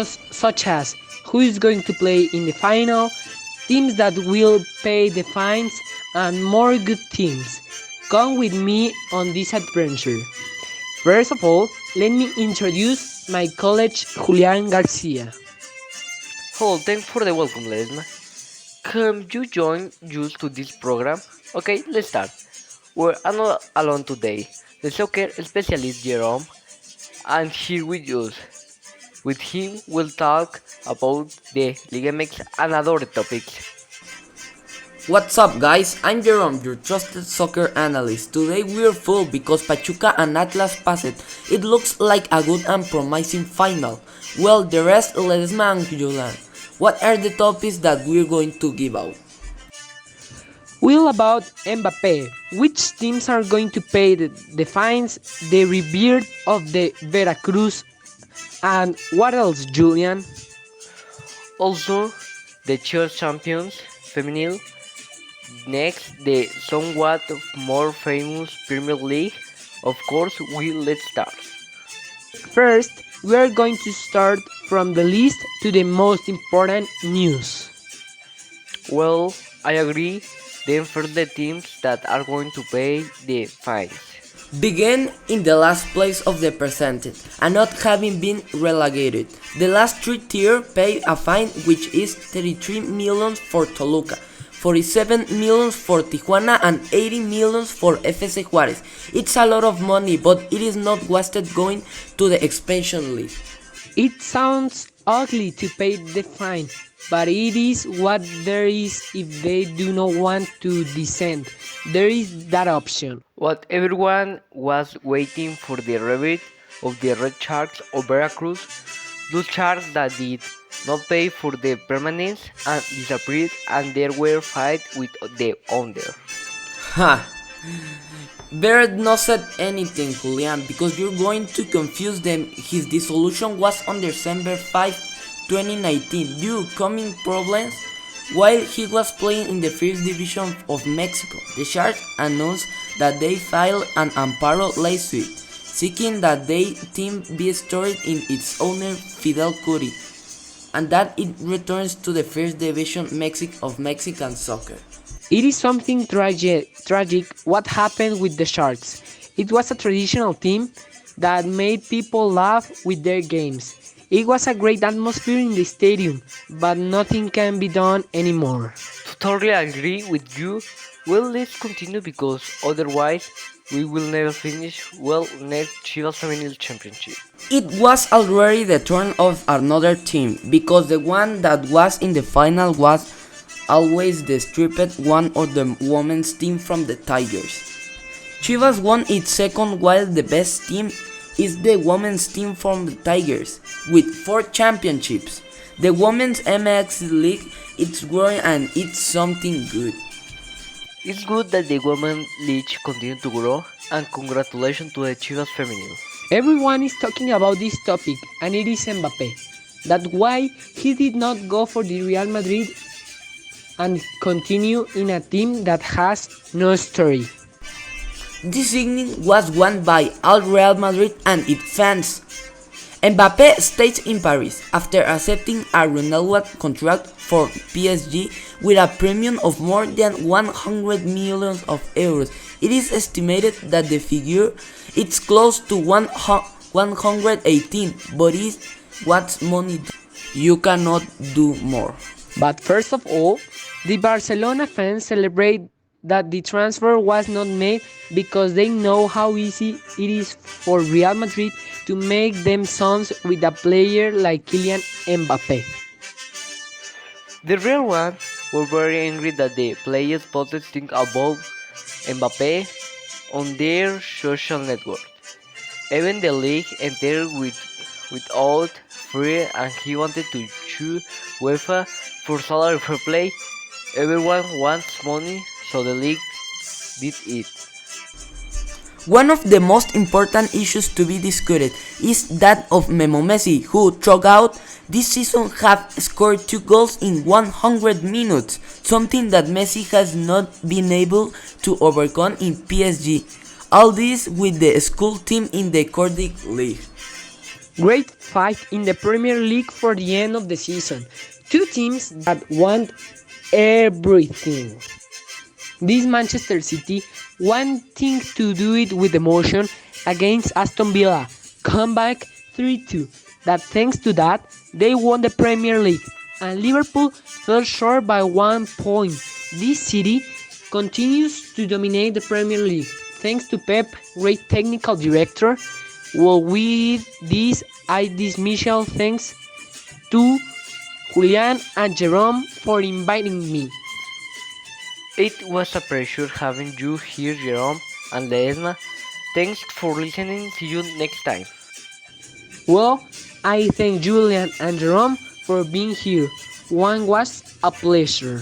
such as who is going to play in the final, teams that will pay the fines, and more good teams. Come with me on this adventure. First of all, let me introduce my colleague Julian Garcia. Hello, thanks for the welcome, Lesna. Can you join us to this program? Okay, let's start. We're not alone today. The soccer specialist Jerome and here with us. With him, we'll talk about the ligaments and other topics. What's up, guys? I'm Jerome, your trusted soccer analyst. Today we're full because Pachuca and Atlas passed. It looks like a good and promising final. Well, the rest, Ledesma and Julian. What are the topics that we're going to give out? Will about Mbappe, which teams are going to pay the fines, the rebirth of the Veracruz, and what else, Julian? Also, the chess champions, feminine. Next, the somewhat more famous Premier League. Of course, let's start. First, we are going to start from the least to the most important news. Well, I agree. Then first the teams that are going to pay the fines. Begin in the last place of the percentage and not having been relegated. The last three tiers pay a fine which is 33 million for Toluca, 47 million for Tijuana and 80 million for FC Juarez. It's a lot of money, but it is not wasted going to the expansion league. It sounds ugly to pay the fine, but it is what there is if they do not want to descend. There is that option. What everyone was waiting for the rebirth of the Red Sharks of Veracruz, those sharks that did not pay for the permanence and disappeared and there were fight with the owner. Ha! Better not said anything, Julian, because you're going to confuse them. His dissolution was on December 5, 2019, due coming problems while he was playing in the first division of Mexico. The Sharks announced that they filed an amparo lawsuit, seeking that their team be restored in its owner Fidel Curi, and that it returns to the first division of Mexican soccer. It is something tragic what happened with the Sharks. It was a traditional team that made people laugh with their games. It was a great atmosphere in the stadium, but nothing can be done anymore. Totally agree with you. Well, let's continue because otherwise we will never finish well next Chivas Femenil Championship. It was already the turn of another team, because the one that was in the final was always the stripped one of the women's team from the Tigers. Chivas won its second while the best team is the women's team from the Tigers, with 4 championships. The women's MX League is growing and it's something good. It's good that the Women's League continue to grow and congratulations to the Chivas Femenil. Everyone is talking about this topic and it is Mbappe. That's why he did not go for the Real Madrid and continue in a team that has no story. This signing was won by all Real Madrid and its fans. Mbappe stays in Paris after accepting a renewed contract for PSG with a premium of more than 100 million euros. It is estimated that the figure is close to 118, but it's what money do. You cannot do more. But first of all, the Barcelona fans celebrate that the transfer was not made because they know how easy it is for Real Madrid to make them sons with a player like Kylian Mbappe. The real ones were very angry that the players posted things about Mbappe on their social network. Even the league entered without free and he wanted to sue UEFA for salary fair play. Everyone wants money, so the league did it. One of the most important issues to be discussed is that of Memo Messi, who throughout this season have scored 2 goals in 100 minutes, something that Messi has not been able to overcome in PSG. All this with the school team in the Nordic League. Great fight in the Premier League for the end of the season. Two teams that want everything. This Manchester City wanting to do it with emotion against Aston Villa, comeback 3-2. That thanks to that, they won the Premier League, and Liverpool fell short by 1 point. This city continues to dominate the Premier League thanks to Pep, great technical director. Well, with this, I dismissal thanks to Julian and Jerome for inviting me. It was a pleasure having you here, Jerome and Leesna. Thanks for listening. See you next time. Well, I thank Julian and Jerome for being here. One was a pleasure.